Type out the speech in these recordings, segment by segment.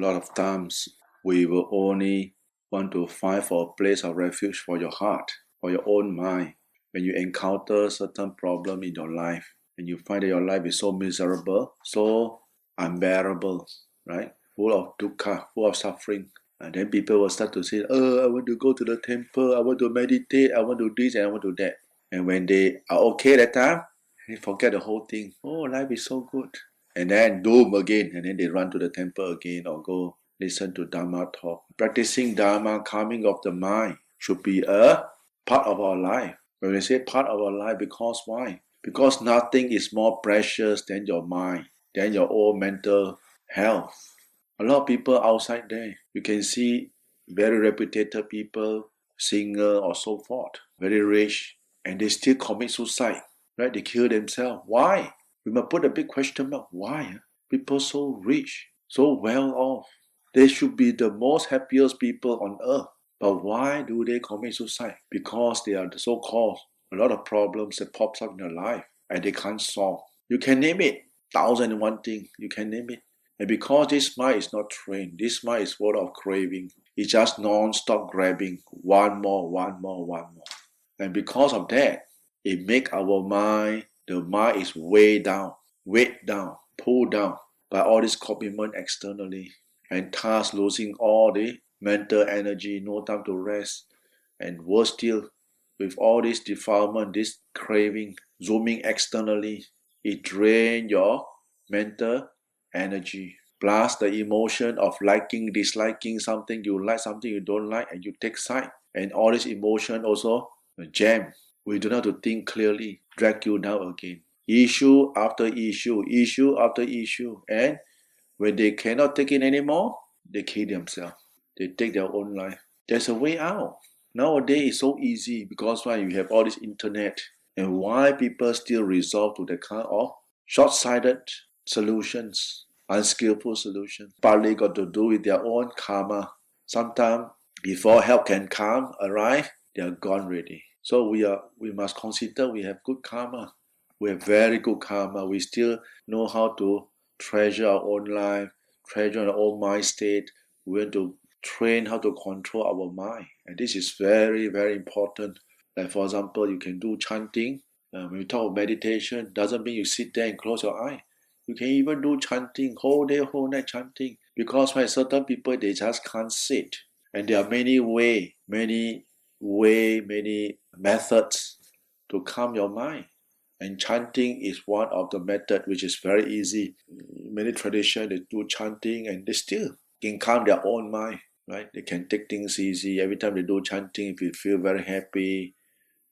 lot of times we will only want to find for a place of refuge for your heart, for your own mind. When you encounter certain problem in your life, and you find that your life is so miserable, so unbearable, right? Full of dukkha, full of suffering. And then people will start to say, I want to go to the temple, I want to meditate, I want to do this and I want to do that. And when they are okay that time, they forget the whole thing. Oh, life is so good. And then doom again, and then they run to the temple again or go listen to Dhamma talk. Practicing Dhamma, calming of the mind, should be a part of our life. When we say part of our life, because why? Because nothing is more precious than your mind, than your own mental health. A lot of people outside there, you can see very reputed people, singer or so forth, very rich, and they still commit suicide, right? They kill themselves. Why? We must put a big question mark. Why? People so rich, so well off. They should be the most happiest people on earth. But why do they commit suicide? Because they are the so-called a lot of problems that pops up in their life and they can't solve. You can name it, 1,001 things. You can name it. And because this mind is not trained, this mind is full of craving. It's just non-stop grabbing, one more. And because of that, it makes our mind, the mind is weighed down, pulled down by all this commitment externally, and thus losing all the mental energy, no time to rest. And worse still, with all this defilement, this craving, zooming externally, it drains your mental energy. Plus the emotion of liking, disliking something you like, something you don't like, and you take side. And all this emotion also jam. We do not have to think clearly, drag you down again. Issue after issue. And when they cannot take it anymore, they kill themselves. They take their own life. There's a way out. Nowadays it's so easy because why? You have all this internet. And why people still resort to the kind of short-sighted solutions, unskillful solutions. Partly got to do with their own karma. Sometimes before help can come, arrive, they are gone already. So we must consider we have good karma. We have very good karma. We still know how to treasure our own life, treasure our own mind state. We want to train how to control our mind. And this is very, very important. Like for example, you can do chanting. When we talk about meditation, doesn't mean you sit there and close your eye. You can even do chanting, whole day, whole night chanting. Because when certain people, they just can't sit. And there are many methods to calm your mind. And chanting is one of the methods which is very easy. Many traditions, they do chanting and they still can calm their own mind, right? They can take things easy. Every time they do chanting, if you feel very happy,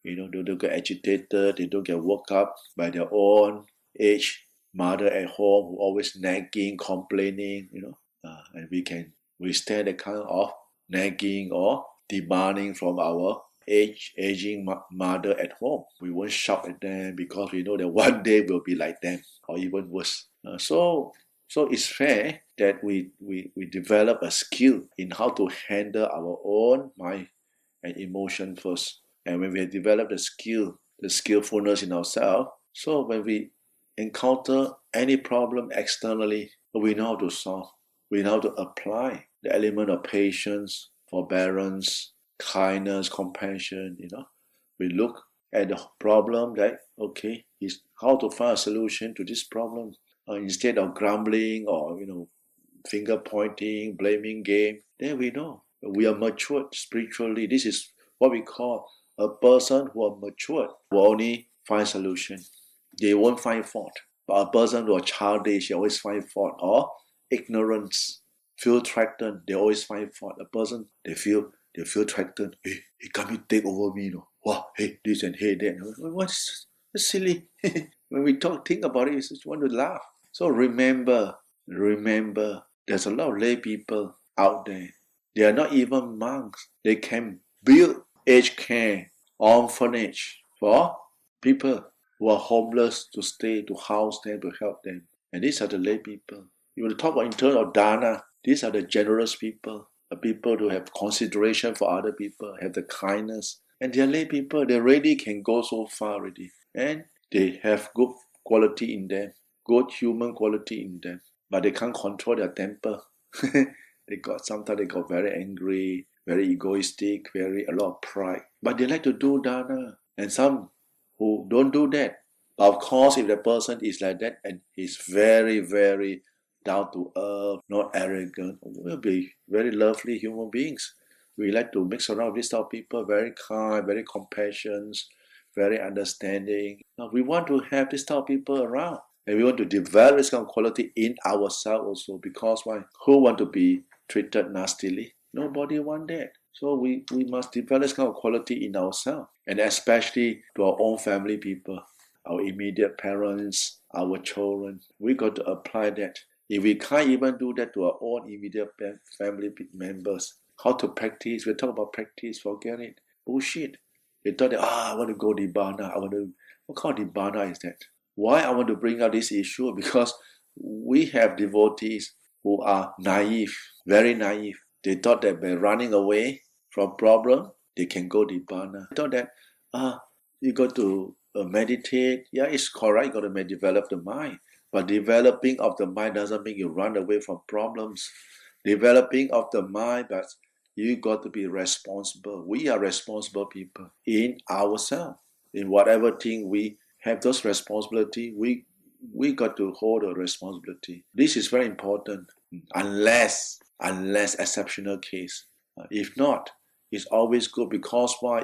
they don't get agitated, they don't get woke up by their own aged mother at home who always nagging, complaining, and we can withstand the kind of nagging or demanding from our aging mother at home. We won't shout at them because we know that one day we'll be like them or even worse. So it's fair that we develop a skill in how to handle our own mind and emotion first. And when we have developed the skillfulness in ourselves, so when we encounter any problem externally, we know how to solve. We know how to apply the element of patience, forbearance, kindness, compassion. We look at the problem like, okay, is how to find a solution to this problem. Instead of grumbling or finger pointing, blaming game, then we know we are matured spiritually. This is what we call a person who are matured will only find solution. They won't find fault. But a person who are childish, they always find fault. Or ignorance, feel threatened, they always find fault. A person, they feel threatened. Hey, he come take over me, Wow, hey, this and hey, that. What's silly? When we think about it, we just want to laugh. So remember, there's a lot of lay people out there. They are not even monks. They can build aged care, orphanage for people who are homeless to stay, to house them, to help them. And these are the lay people. You want to talk about in terms of dana, these are the generous people, the people who have consideration for other people, have the kindness. And they are lay people, they really can go so far already. And they have good quality in them, good human quality in them. But they can't control their temper. Sometimes they got very angry, very egoistic, a lot of pride. But they like to do dana. And some who don't do that. Of course, if the person is like that and is very, very down to earth, not arrogant, we'll be very lovely human beings. We like to mix around with these type of people, very kind, very compassionate, very understanding. Now, we want to have this type of people around. And we want to develop this kind of quality in ourselves also. Because why? Who want to be treated nastily? Nobody want that. So we must develop this kind of quality in ourselves. And especially to our own family people, our immediate parents, our children. We got to apply that. If we can't even do that to our own immediate family members, how to practice? We talk about practice, forget it. Bullshit. They thought that, I want to go Nibbana. What kind of Nibbana is that? Why I want to bring up this issue? Because we have devotees who are naive, very naive. They thought that by running away from problem, they can go Nibbana. They thought that, you got to meditate. Yeah, it's correct. You got to develop the mind. But developing of the mind doesn't mean you run away from problems. Developing of the mind, but you got to be responsible. We are responsible people in ourselves. In whatever thing we have those responsibility, we got to hold a responsibility. This is very important. Unless exceptional case. If not, it's always good because why?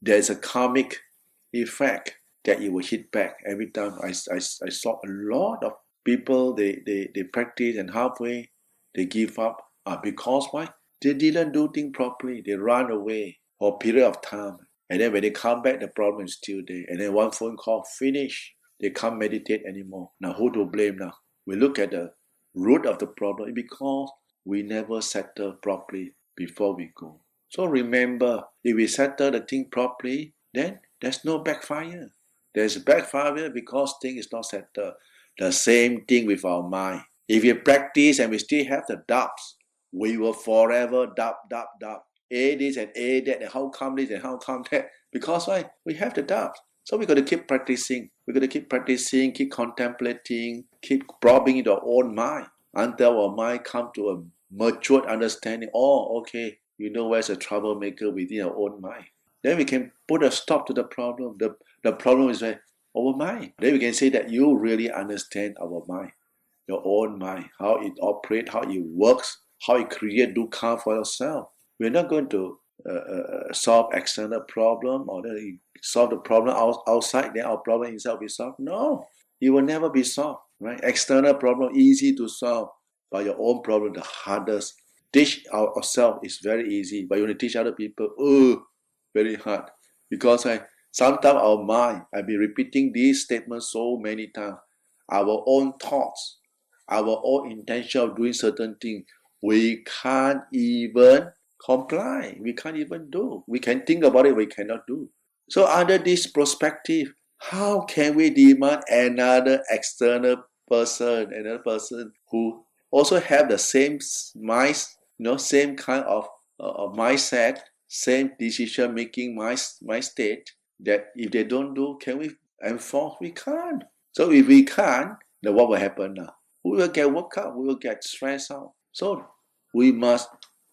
There's a karmic effect that it will hit back every time. I saw a lot of people they practice and halfway they give up. Because why? They didn't do things properly. They run away for a period of time. And then when they come back, the problem is still there. And then one phone call, finish. They can't meditate anymore. Now who to blame now? We look at the root of the problem because we never settle properly before we go. So remember, if we settle the thing properly, then there's no backfire. There's backfire because thing is not settled. The same thing with our mind. If we practice and we still have the doubts, we will forever doubt. This and that, and how come this and how come that? Because why? We have the doubt. So we got to keep practicing. We got to keep practicing, keep contemplating, keep probing in our own mind until our mind come to a matured understanding. Oh, okay, you know where's a troublemaker within our own mind. Then we can put a stop to the problem. The problem is our mind. Then we can say that you really understand our mind, your own mind, how it operates, how it works, how it creates dukkha for yourself. We're not going to solve external problem or solve the problem outside, then our problem inside will be solved. No, it will never be solved. Right? External problem easy to solve, but your own problem the hardest. Teach ourselves is very easy, but you want to teach other people, very hard. Because sometimes our mind, I've been repeating these statements so many times, our own thoughts, our own intention of doing certain things, we can't even comply. We can't even do. We can think about it, we cannot do. So under this perspective, how can we demand another external person, another person who also have the same mind, same kind of mindset, same decision-making mind state, that if they don't do, can we enforce? We can't. So if we can't, then what will happen now? We will get worked up. We will get stressed out. So we must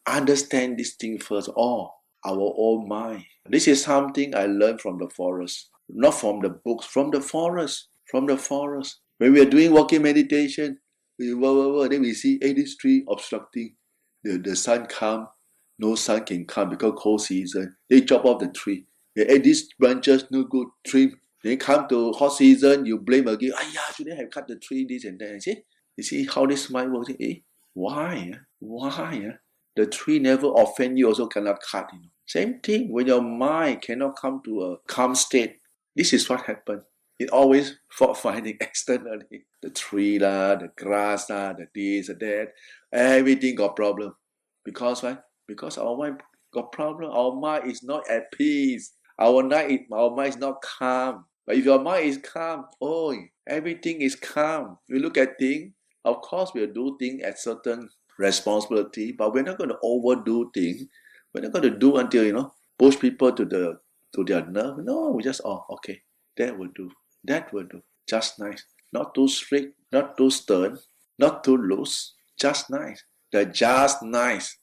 understand this thing first, our own mind. This is something I learned from the forest, not from the books, from the forest. When we are doing walking meditation, then we see this tree obstructing. The sun come, no sun can come because cold season. They chop off the tree. These branches no good, trim. Then come to hot season, you blame again. Shouldn't have cut the tree, this and that. You see how this mind works? Why? The tree never offend you, also cannot cut. Same thing, when your mind cannot come to a calm state, this is what happens. It always fault finding externally. The tree, the grass, the this, the that, everything got problem. Because why? Because our mind got problem. Our mind is not at peace. Our mind is not calm. But if your mind is calm, everything is calm. We look at things. Of course, we'll do things at certain responsibility, but we're not going to overdo things. We're not going to do until push people to their nerve. No, we just okay, that will do. Just nice. Not too strict, not too stern, not too loose. Just nice. The just nice.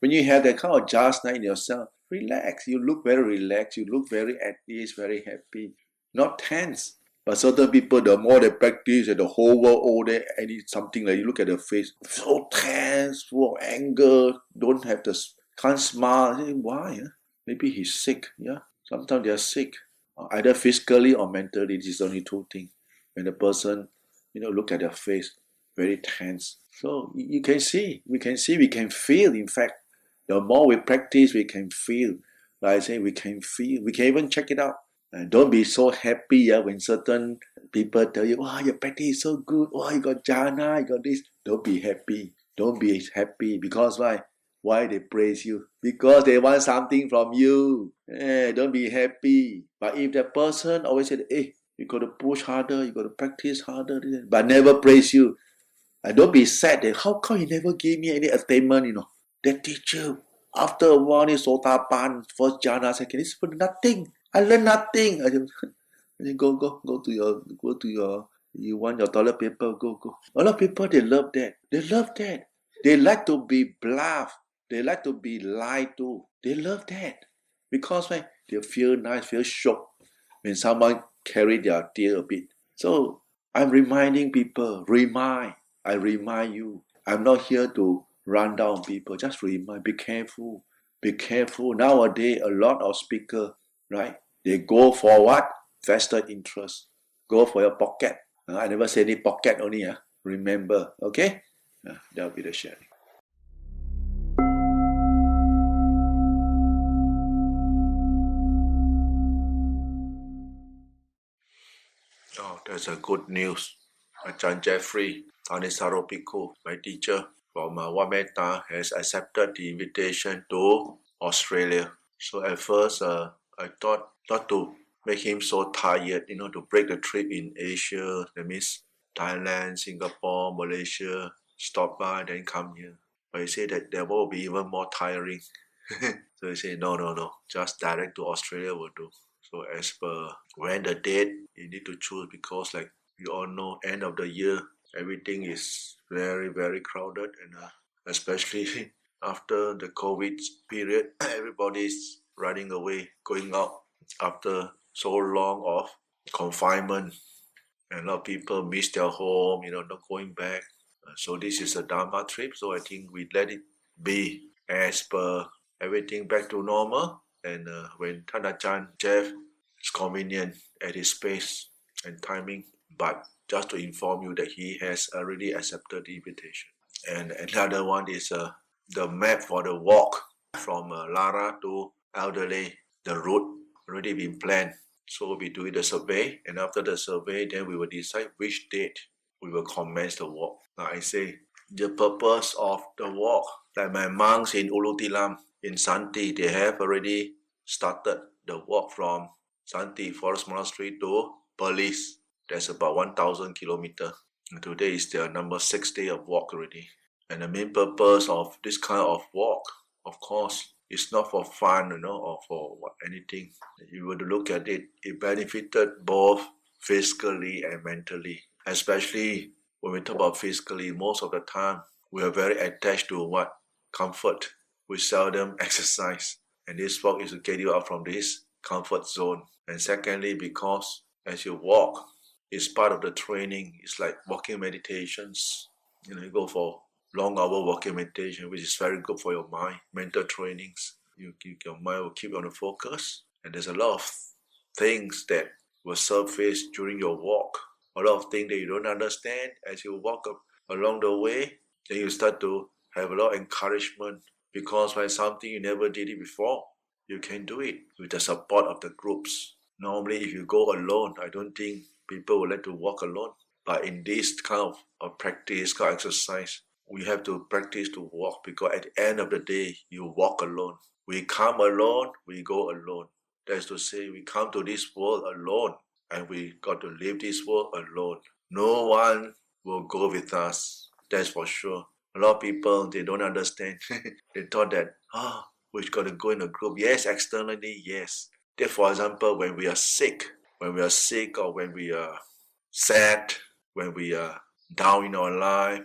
When you have that kind of just nice in yourself, relax. You look very relaxed. You look very at ease, very happy. Not tense. But certain people, the more they practice, and the whole world, they need something like you look at the face, so tense, full of anger, don't have the, can't smile. Why? Maybe he's sick. Yeah, sometimes they are sick, either physically or mentally. This is only two things. When the person, look at their face, very tense. So you can see, we can feel. In fact, the more we practice, we can feel. Like I say, we can feel. We can even check it out. And don't be so happy when certain people tell you, "Wow, your practice is so good. Wow, you got jhana, you got this." Don't be happy. Don't be happy. Because why? Why they praise you? Because they want something from you. Don't be happy. But if that person always said, "Hey, you got to push harder, you got to practice harder," but never praise you, don't be sad that how come he never gave me any attainment, That teacher, after a while, sotapan, first jhana, second, it's for nothing. I learned nothing. I just, go to your, you want your toilet paper, go. A lot of people, they love that. They like to be bluffed. They like to be lied to. They love that. Because when they feel nice, feel shocked when someone carry their tear a bit. So I'm reminding people, I remind you. I'm not here to run down people. Just remind, be careful. Be careful. Nowadays, a lot of speakers, right? They go for what? Vested interest. Go for your pocket. I never say any pocket only. Remember, okay? That'll be the sharing. Oh, that's a good news. Ajahn Jeffrey Tanisaropiku, my teacher from Wameta, has accepted the invitation to Australia. So at first, I thought not to make him so tired, to break the trip in Asia. That means Thailand, Singapore, Malaysia, stop by, then come here. But he said that there will be even more tiring. So he said, no, just direct to Australia will do. So as per when the date, you need to choose because like we all know, end of the year, everything is very, very crowded. And especially after the COVID period, everybody's running away, going out after so long of confinement. And a lot of people miss their home, not going back. So this is a Dhamma trip. So I think we let it be as per everything back to normal. And when Ajahn Jeff is convenient at his pace and timing, but just to inform you that he has already accepted the invitation. And another one is the map for the walk from Lara to Adelaide. The route already been planned. So we'll be doing the survey, and after the survey, then we will decide which date we will commence the walk. Now I say the purpose of the walk, like my monks in Ulutilam, in Santi, they have already started the walk from Santi Forest Monastery to Perlis. That's about 1,000 kilometers. And today is their number 6 day of walk already. And the main purpose of this kind of walk, of course, it's not for fun, or for anything. If you were to look at it, it benefited both physically and mentally. Especially when we talk about physically, most of the time, we are very attached to what? Comfort. We seldom exercise. And this walk is to get you out from this comfort zone. And secondly, because as you walk, it's part of the training. It's like walking meditations. You go for long hour walking meditation, which is very good for your mind, mental trainings. Your mind will keep on the focus. And there's a lot of things that will surface during your walk. A lot of things that you don't understand as you walk up along the way. Then you start to have a lot of encouragement because when something you never did it before, you can do it with the support of the groups. Normally, if you go alone, I don't think people would like to walk alone. But in this kind of practice, kind of exercise, we have to practice to walk because at the end of the day, you walk alone. We come alone, we go alone. That's to say, we come to this world alone and we got to leave this world alone. No one will go with us, that's for sure. A lot of people, they don't understand. They thought that, we're going to go in a group. Yes, externally, yes. Then, for example, when we are sick or when we are sad, when we are down in our life,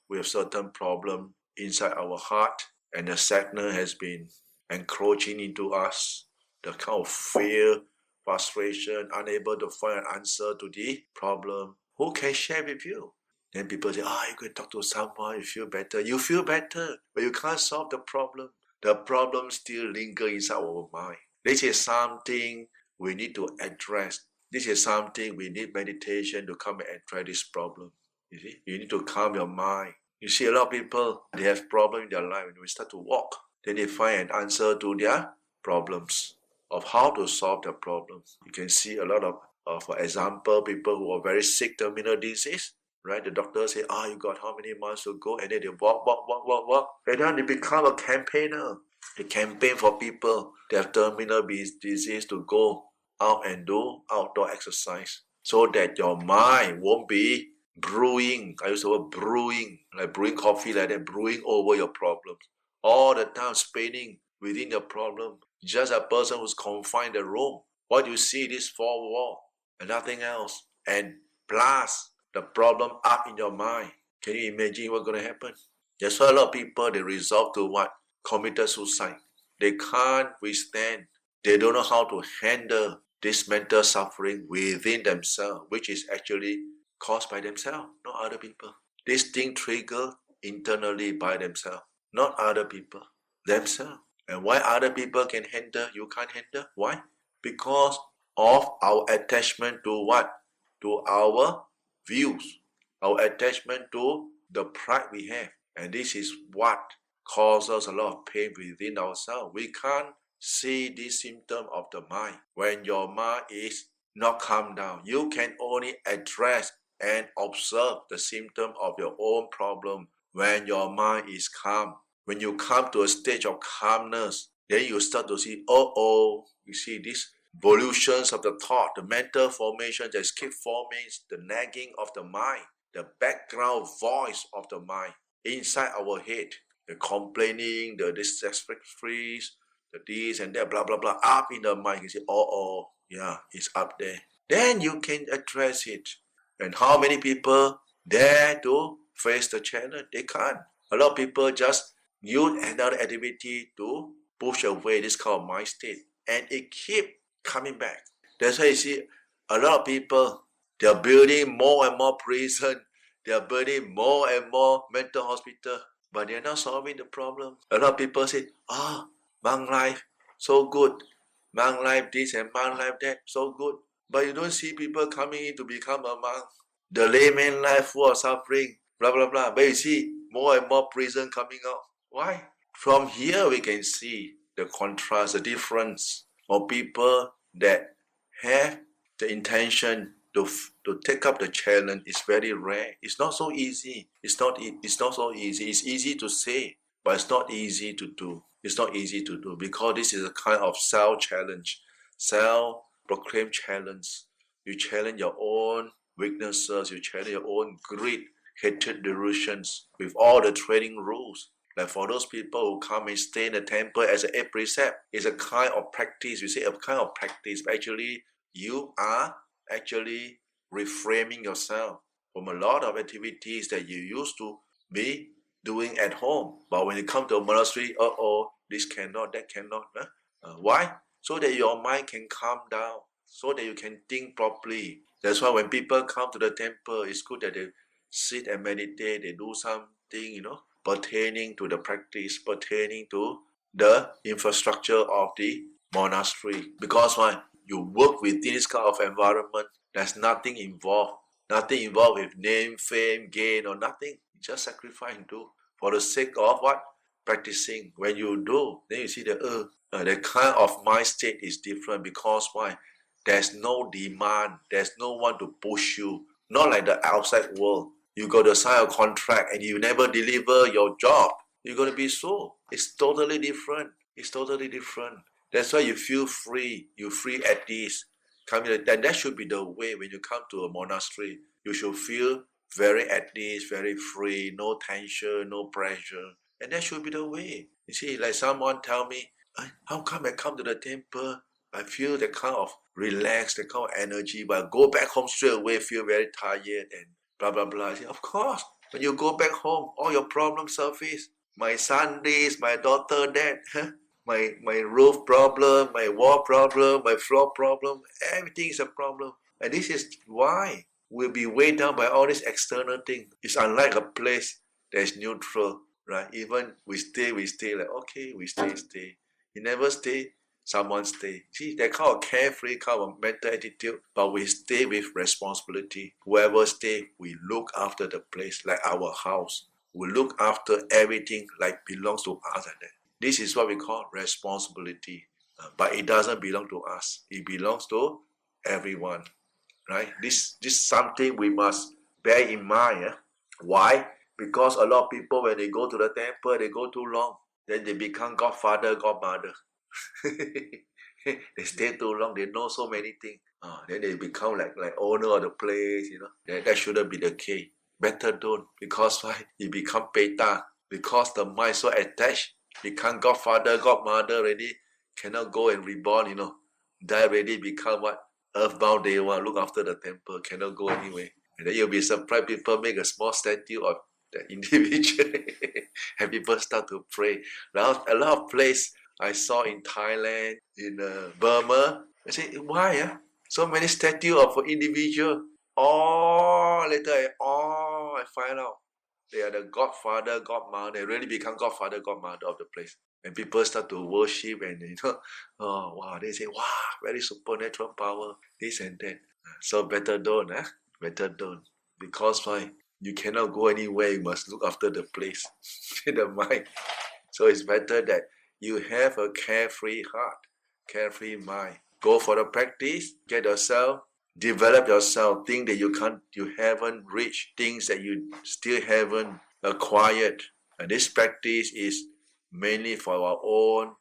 we have certain problem, inside our heart, and the sadness has been encroaching into us, the kind of fear, frustration, unable to find an answer to the problem. Who can share with you? Then people say, you can talk to someone, you feel better. You feel better, but you can't solve the problem. The problem still lingers inside our mind. This is something we need to address. This is something we need meditation to come and address this problem. You see, you need to calm your mind. You see, a lot of people, they have problems in their life. When we start to walk, then they find an answer to their problems, of how to solve the problems. You can see a lot of, for example, people who are very sick, terminal disease, right? The doctor say, you got how many months to go? And then they walk. And then they become a campaigner. They campaign for people that have terminal disease to go out and do outdoor exercise, so that your mind won't be brewing. I use the word brewing, like brewing coffee, like that, brewing over your problems. All the time spinning within your problem. Just a person who's confined in the room. What you see, this four wall and nothing else. And plus the problem up in your mind. Can you imagine what's going to happen? That's why a lot of people, they resolve to what? Committed suicide. They can't withstand. They don't know how to handle this mental suffering within themselves, which is actually caused by themselves, not other people. This thing triggered internally by themselves, not other people, themselves. And why other people can handle, you can't handle? Why? Because of our attachment to what? To our views, our attachment to the pride we have. And this is what causes a lot of pain within ourselves. We can't see this symptom of the mind. When your mind is not calm down, you can only address and observe the symptom of your own problem when your mind is calm. When you come to a stage of calmness, then you start to see, you see these evolutions of the thought, the mental formation that keep forming, the nagging of the mind, the background voice of the mind inside our head, the complaining, the dissatisfactory, the this and that, blah, blah, blah, up in the mind. You say, yeah, it's up there. Then you can address it. And how many people dare to face the challenge? They can't. A lot of people just use another activity to push away this kind of mind state. And it keeps coming back. That's why you see a lot of people, they're building more and more prison. They're building more and more mental hospital. But they're not solving the problem. A lot of people say, monk life, so good. Monk life this and monk life that, so good. But you don't see people coming in to become a monk. The layman life full of suffering, blah, blah, blah. But you see more and more prison coming out. Why? From here we can see the contrast, the difference of people that have the intention to take up the challenge is very rare. It's not so easy. It's not so easy. It's easy to say, but it's not easy to do. It's not easy to do because this is a kind of self-challenge, self-proclaimed challenge. You challenge your own weaknesses, you challenge your own greed, hatred, delusions with all the training rules. Like for those people who come and stay in the temple as an 8 precept, it's a kind of practice. You say a kind of practice, but actually you are actually reframing yourself from a lot of activities that you used to be doing at home. But when you come to a monastery, this cannot, that cannot. Why? So that your mind can calm down, so that you can think properly. That's why when people come to the temple, it's good that they sit and meditate, they do something, pertaining to the practice, pertaining to the infrastructure of the monastery. Because why? You work within this kind of environment, there's nothing involved. Nothing involved with name, fame, gain, or nothing. You just sacrifice and do for the sake of what? Practicing. When you do, then you see the kind of mind state is different. Because why? There's no demand. There's no one to push you. Not like the outside world. You got to sign a contract and you never deliver your job. You're going to be so. It's totally different. It's totally different. That's why you feel free. You're free at ease. And that should be the way when you come to a monastery. You should feel very at ease, very free, no tension, no pressure. And that should be the way. You see, like someone tell me, how come I come to the temple? I feel the kind of relaxed, the kind of energy, but I go back home straight away, feel very tired and blah, blah, blah. I say, of course, when you go back home, all your problems surface. My son this, my daughter that, my roof problem, my wall problem, my floor problem, everything is a problem. And this is why we'll be weighed down by all these external things. It's unlike a place that is neutral, right? Even we stay like, okay, we stay. You never stay, someone stay. See, that kind of carefree kind of mental attitude, but we stay with responsibility. Whoever stay, we look after the place like our house. We look after everything like belongs to us and that. This is what we call responsibility. But it doesn't belong to us. It belongs to everyone. Right? This is something we must bear in mind. Why? Because a lot of people, when they go to the temple, they go too long. Then they become godfather, godmother. They stay too long. They know so many things. Then they become like owner of the place. That shouldn't be the case. Better don't. Because why? You become beta. Because the mind so attached. Become godfather, godmother already. Cannot go and reborn. Die already. Become what? Earthbound day one. Look after the temple. Cannot go anywhere. And then you'll be surprised. People make a small statue of the individual. And people start to pray. Now, a lot of places I saw in Thailand, in Burma. I say, why? So many statues of individual. Later I find out they are the godfather, godmother. They really become godfather, godmother of the place. And people start to worship and oh wow, they say, wow, very supernatural power, this and that. So better don't, better don't. Because why? You cannot go anywhere, you must look after the place, the mind. So it's better that you have a carefree heart, carefree mind. Go for the practice, get yourself, develop yourself, things that you haven't reached, things that you still haven't acquired. And this practice is mainly for our own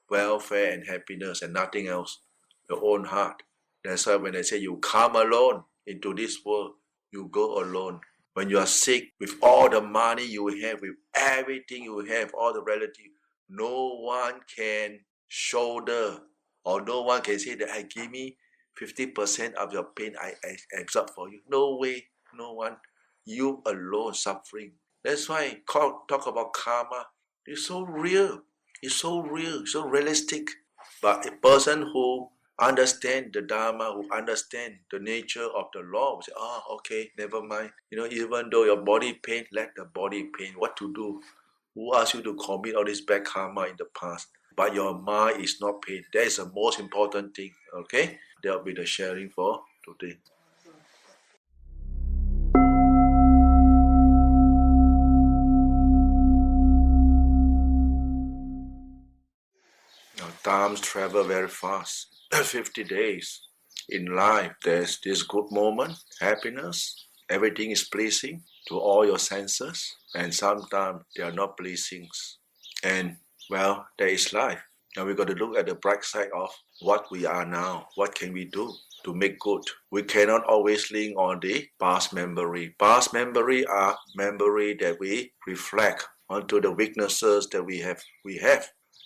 welfare and happiness and nothing else, your own heart. That's why when they say you come alone into this world, you go alone. When you are sick, with all the money you have, with everything you have, all the relatives, no one can shoulder or no one can say that I give me 50% of your pain I absorb for you. No way, no one. You alone suffering. That's why talk about karma. It's so real. It's so real, so realistic. But a person who understand the Dhamma, who understand the nature of the law, will say, okay, never mind. Even though your body pain, let the body pain. What to do? Who asked you to commit all this bad karma in the past? But your mind is not pain. That is the most important thing. Okay? That will be the sharing for today. Now, times travel very fast. 50 days. In life, there's this good moment, happiness. Everything is pleasing to all your senses. And sometimes they are not pleasing. And, well, there is life. Now we got to look at the bright side of what we are now. What can we do to make good? We cannot always lean on the past memory. Past memory are memory that we reflect onto the weaknesses that we have.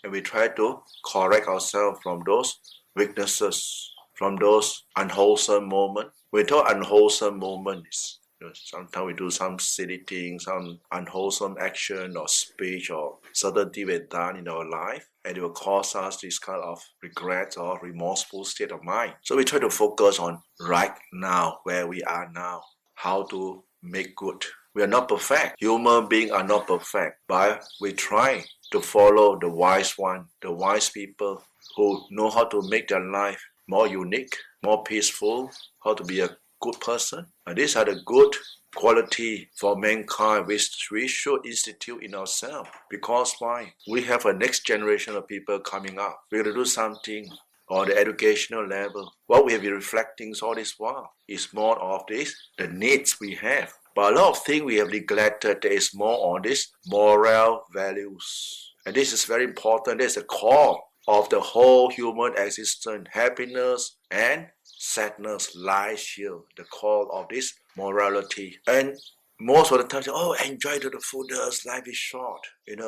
And we try to correct ourselves from those weaknesses, from those unwholesome moments. We thought unwholesome moments. Sometimes we do some silly things, some unwholesome action or speech or certain thing we've done in our life, and it will cause us this kind of regret or remorseful state of mind. So we try to focus on right now, where we are now, how to make good. We are not perfect. Human beings are not perfect, but we try to follow the wise one, the wise people who know how to make their life more unique, more peaceful, how to be a good person. And these are the good quality for mankind which we should institute in ourselves. Because why? We have a next generation of people coming up. We're going to do something on the educational level. What we have been reflecting all this while is more of this, the needs we have. But a lot of things we have neglected, there is more on this moral values. And this is very important. This is the core of the whole human existence. Happiness and sadness lies here, the core of this morality. And most of the time, enjoy to the fullest, life is short.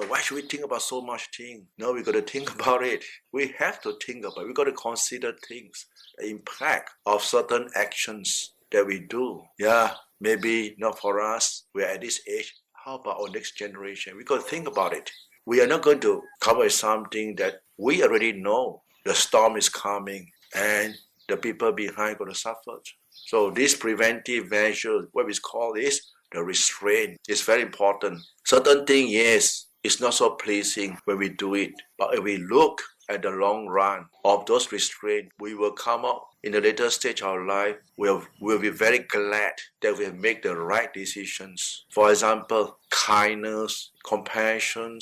Why should we think about so much things? No, we got to think about it. We have to think about it. We got to consider things, the impact of certain actions that we do. Yeah, maybe not for us. We're at this age. How about our next generation? We got to think about it. We are not going to cover something that we already know. The storm is coming and the people behind going to suffer. So this preventive measure, what we call this, the restraint, is very important. Certain thing, yes, it's not so pleasing when we do it. But if we look at the long run of those restraints, we will come up in the later stage of our life. We'll be very glad that we have made the right decisions. For example, kindness, compassion,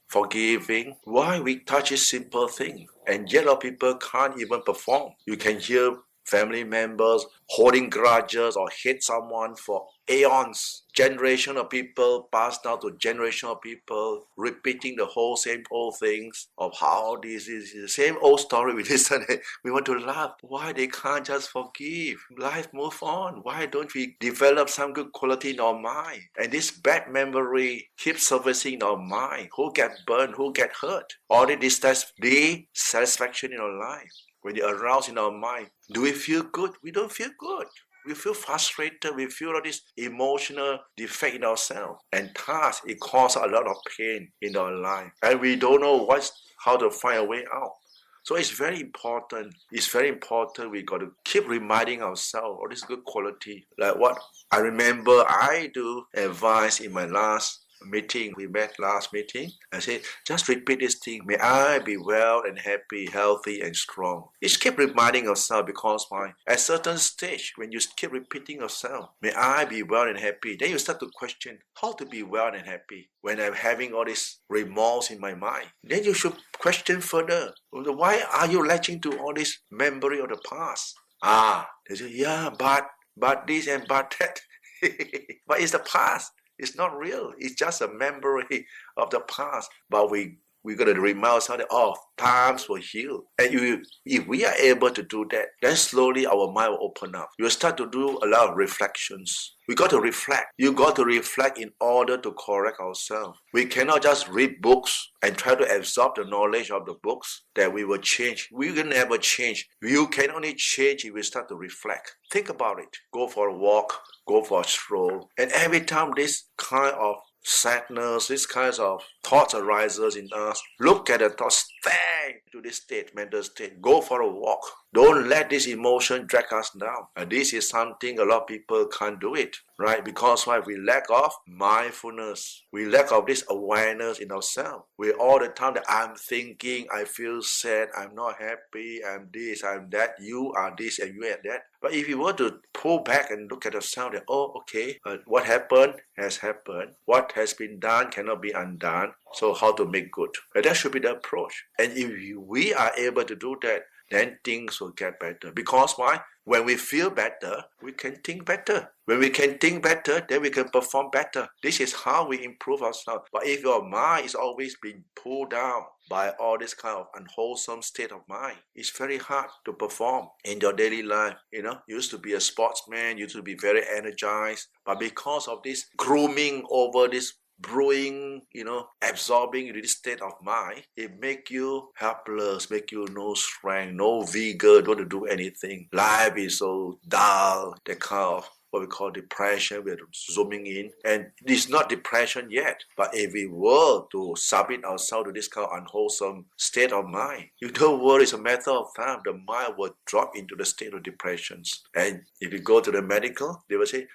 forgiving. Why we touch a simple thing, and yet a lot of people can't even perform. You can hear family members holding grudges or hate someone for aeons. Generation of people passed down to generation of people, repeating the whole same old things of how this is the same old story we listen. We want to laugh. Why they can't just forgive? Life move on. Why don't we develop some good quality in our mind? And this bad memory keeps surfacing in our mind. Who get burned? Who get hurt? All this dissatisfaction in our life. When it aroused in our mind, do we feel good? We don't feel good. We feel frustrated. We feel all this emotional defect in ourselves. And thus, it causes a lot of pain in our life. And we don't know how to find a way out. So it's very important. It's very important. We got to keep reminding ourselves of this good quality. Like what I remember I do advise in my last meeting, we met last meeting. I said, just repeat this thing. May I be well and happy, healthy and strong. Just keep reminding yourself, because at a certain stage, when you keep repeating yourself, may I be well and happy, then you start to question how to be well and happy when I'm having all this remorse in my mind. Then you should question further. Why are you latching to all this memory of the past? They say, yeah, but this and but that. But it's the past. It's not real. It's just a memory of the past. But we got to remind ourselves that, times will heal. And if we are able to do that, then slowly our mind will open up. You'll start to do a lot of reflections. We got to reflect. You got to reflect in order to correct ourselves. We cannot just read books and try to absorb the knowledge of the books that we will change. We will never change. You can only change if we start to reflect. Think about it. Go for a walk. Go for a stroll. And every time this kind of sadness, this kinds of thoughts arises in us, look at the thoughts, stay to this state, mental state. Go for a walk. Don't let this emotion drag us down. And this is something a lot of people can't do it, right? Because why? We lack of mindfulness. We lack of this awareness in ourselves. We all the time that I'm thinking, I feel sad, I'm not happy, I'm this, I'm that, you are this and you are that. But if you were to pull back and look at yourself, that, what happened has happened. What has been done cannot be undone. So how to make good? And that should be the approach. And if we are able to do that, then things will get better. Because why? When we feel better, we can think better. When we can think better, then we can perform better. This is how we improve ourselves. But if your mind is always being pulled down by all this kind of unwholesome state of mind, it's very hard to perform in your daily life. You used to be a sportsman, you used to be very energized. But because of this grooming over this brewing, absorbing into this state of mind, it make you helpless, make you no strength, no vigor, don't want to do anything. Life is so dull, that kind of what we call depression, we're zooming in. And it's not depression yet, but if we were to submit ourselves to this kind of unwholesome state of mind, you don't worry, it's a matter of time, the mind will drop into the state of depressions. And if you go to the medical, they will say,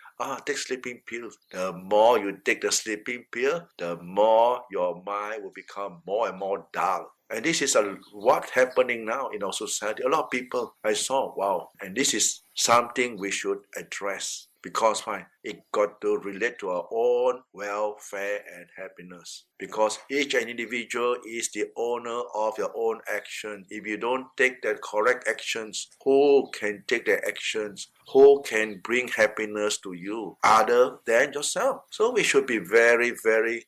take sleeping pills. The more you take the sleeping pill, the more your mind will become more and more dull. And this is what's happening now in our society. A lot of people I saw, wow. And this is something we should address. Because why? It got to relate to our own welfare and happiness. Because each individual is the owner of your own action. If you don't take the correct actions, who can take the actions? Who can bring happiness to you other than yourself? So we should be very, very,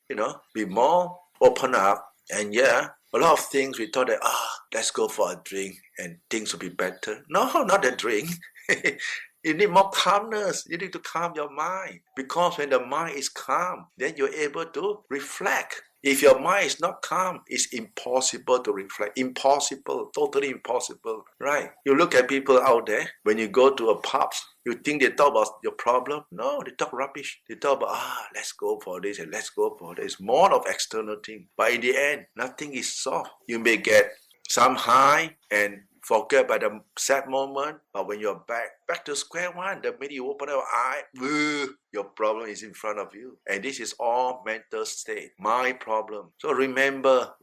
be more open up. And a lot of things we thought that, let's go for a drink and things will be better. No, not a drink. You need more calmness. You need to calm your mind. Because when the mind is calm, then you're able to reflect. If your mind is not calm, it's impossible to reflect. Impossible, totally impossible, right? You look at people out there, when you go to a pub, you think they talk about your problem? No, they talk rubbish. They talk about, let's go for this and let's go for this. More of external thing. But in the end, nothing is solved. You may get some high and forget by the sad moment, but when you're back to square one, the minute you open your eye, your problem is in front of you. And this is all mental state, my problem. So remember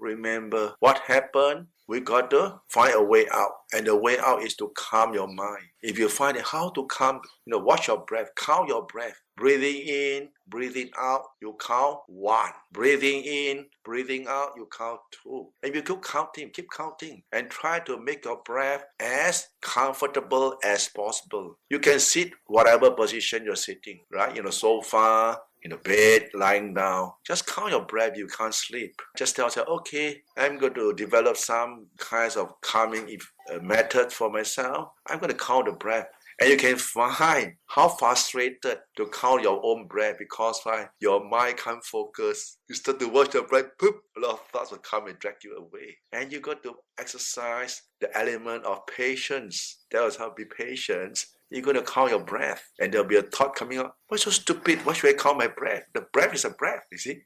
what happened. We got to find a way out. And the way out is to calm your mind. If you find how to calm, watch your breath, count your breath. Breathing in, breathing out, you count 1. Breathing in, breathing out, you count 2. And you keep counting, and try to make your breath as comfortable as possible. You can sit whatever position you're sitting, right? In a sofa, in a bed, lying down. Just count your breath, you can't sleep. Just tell yourself, okay, I'm going to develop some kinds of calming method for myself. I'm going to count the breath. And you can find how frustrated to count your own breath because your mind can't focus. You start to watch your breath, poop, a lot of thoughts will come and drag you away. And you got to exercise the element of patience. That was how to be patient. You're going to count your breath and there'll be a thought coming up. What's so stupid? Why should I count my breath? The breath is a breath, you see.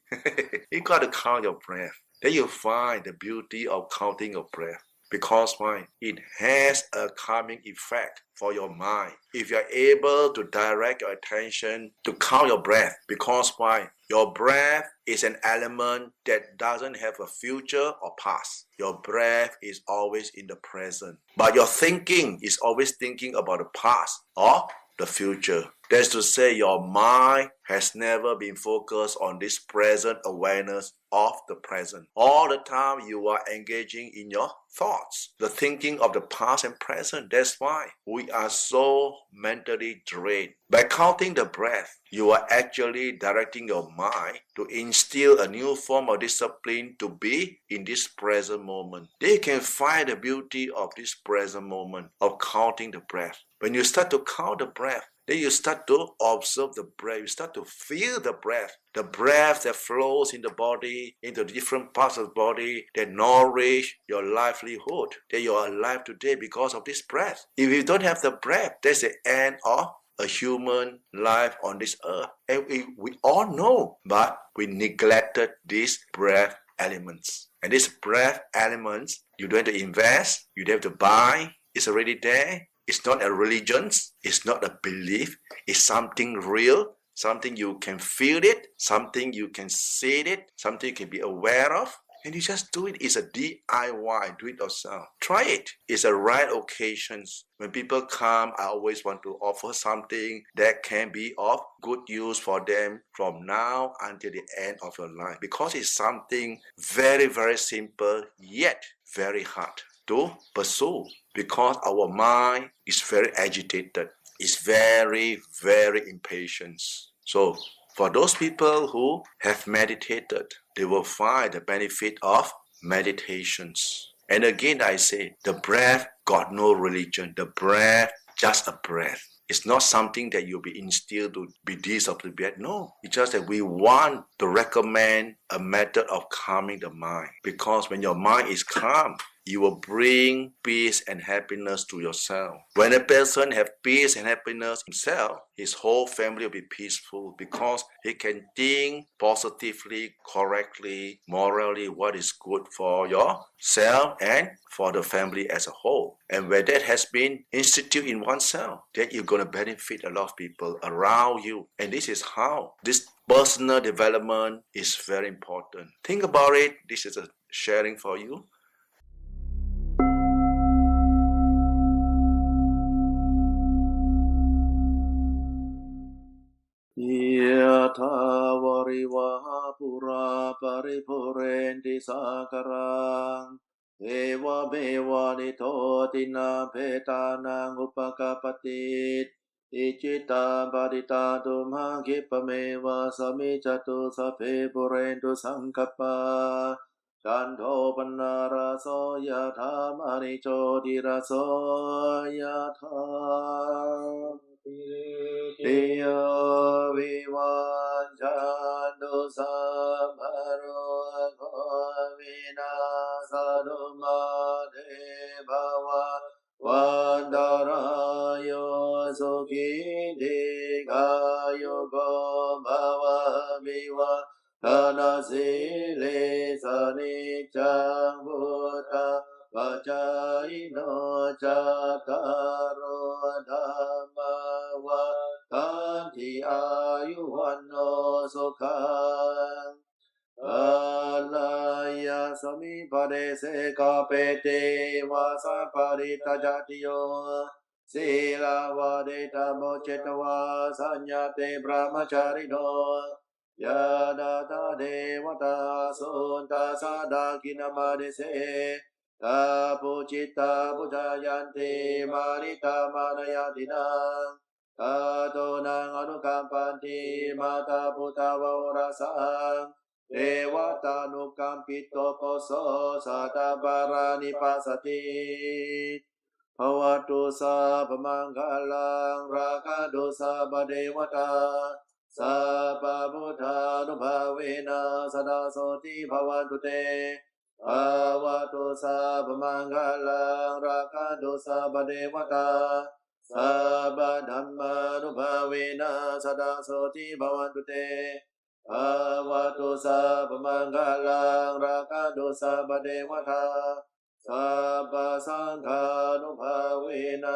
You got to count your breath. Then you'll find the beauty of counting your breath. Because why? It has a calming effect for your mind. If you're able to direct your attention to count your breath, because why? Your breath is an element that doesn't have a future or past. Your breath is always in the present. But your thinking is always thinking about the past or the future. That's to say your mind has never been focused on this present awareness of the present. All the time you are engaging in your thoughts, the thinking of the past and present. That's why we are so mentally drained. By counting the breath, you are actually directing your mind to instill a new form of discipline to be in this present moment. They can find the beauty of this present moment of counting the breath. When you start to count the breath, then you start to observe the breath. You start to feel the breath that flows in the body, into different parts of the body, that nourish your livelihood, that you are alive today because of this breath. If you don't have the breath, that's the end of a human life on this earth. And we all know, but we neglected these breath elements. And these breath elements, you don't have to invest, you don't have to buy, it's already there. It's not a religion, it's not a belief, it's something real, something you can feel it, something you can see it, something you can be aware of. And you just do it. It's a DIY, do it yourself. Try it. It's a right occasions. When people come, I always want to offer something that can be of good use for them from now until the end of your life. Because it's something very, very simple, yet very hard to pursue. Because our mind is very agitated. It's very, very impatient. So, for those people who have meditated, they will find the benefit of meditations. And again, I say, the breath got no religion. The breath, just a breath. It's not something that you'll be instilled to be this or to be that. No, it's just that we want to recommend a method of calming the mind. Because when your mind is calm, you will bring peace and happiness to yourself. When a person has peace and happiness himself, his whole family will be peaceful because he can think positively, correctly, morally what is good for yourself and for the family as a whole. And when that has been instituted in oneself, then you're going to benefit a lot of people around you. And this is how this personal development is very important. Think about it. This is a sharing for you. Yatha varivaha pura paripurenti sakarang Eva meva nito tina petana upakapatit Ichita badita dumha kipameva samichatu sape purentu sankapa Chanto panaraso yatha manicho diraso yatha ติโยวิวัชชันตุสัพพะโรโควินาศตุมาเตภวัตวันตรายโยสุขิติกายุโกภวะมิวะธนาสิเลสนิจังพุทธะปัจจายโนจัตตารโอธัมมาวัฏันติอายุวันโนสุขังอาลายาสมิปะเดเสกาเปเตวาสะปริตจติโยศีลาวะเดตโมเจตวาสัญญาเตพระมจาริโนยาดาตาเดวตาสุนตาสาดากินามาเดเสตาปุจิตาปุจายันติมาริตามานายตินังตาโตนังอนุกัมปันติมาตาพุทธาวราสังเทวตานุกัมปิโตโปโสสัตตบารานิปัสสติภวตุสาพมังคลังราคะตุสาปเดวตาสัพพพุทธานุภาเวนะสดาโสติภวันตุเตภวตุสาพมังคลังราคะตุสาปเดวตาสัพพธัมมานุภาเวนะสดาโสติภวันตุเตภวตุสาพมังคลังราคะตุสาปเดวตาสัพพสังฆานุภาเวนะ